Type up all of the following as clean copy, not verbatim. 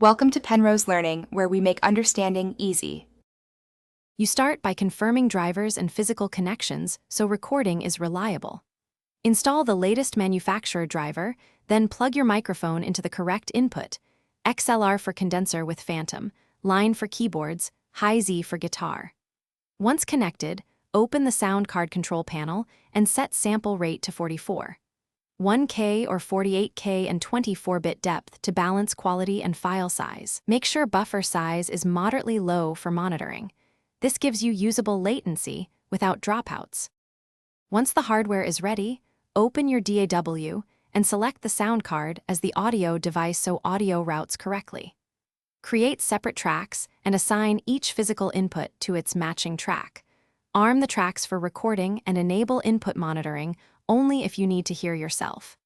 Welcome to Penrose Learning, where we make understanding easy. You start by confirming drivers and physical connections so recording is reliable. Install the latest manufacturer driver, then plug your microphone into the correct input: XLR for condenser with phantom, line for keyboards, high Z for guitar. Once connected, open the sound card control panel and set sample rate to 44. 1K or 48K and 24-bit depth to balance quality and file size. Make sure buffer size is moderately low for monitoring. This gives you usable latency without dropouts. Once the hardware is ready, open your DAW and select the sound card as the audio device so audio routes correctly. Create separate tracks and assign each physical input to its matching track. Arm the tracks for recording and enable input monitoring only if you need to hear yourself.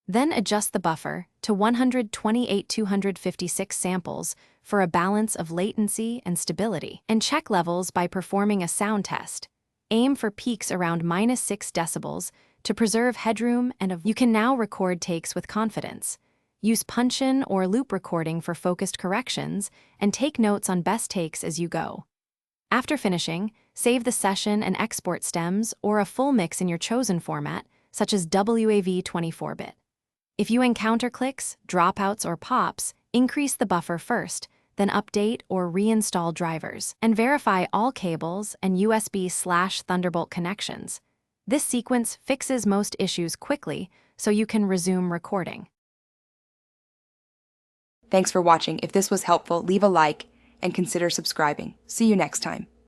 Then adjust the buffer to 128,256 samples for a balance of latency and stability, and check levels by performing a sound test. Aim for peaks around -6 decibels to preserve headroom you can now record takes with confidence. Use punch-in or loop recording for focused corrections and take notes on best takes as you go. After finishing, save the session and export stems or a full mix in your chosen format, such as WAV 24-bit. If you encounter clicks, dropouts, or pops, increase the buffer first, then update or reinstall drivers, and verify all cables and USB/Thunderbolt connections. This sequence fixes most issues quickly, so you can resume recording. Thanks for watching. If this was helpful, leave a like and consider subscribing. See you next time.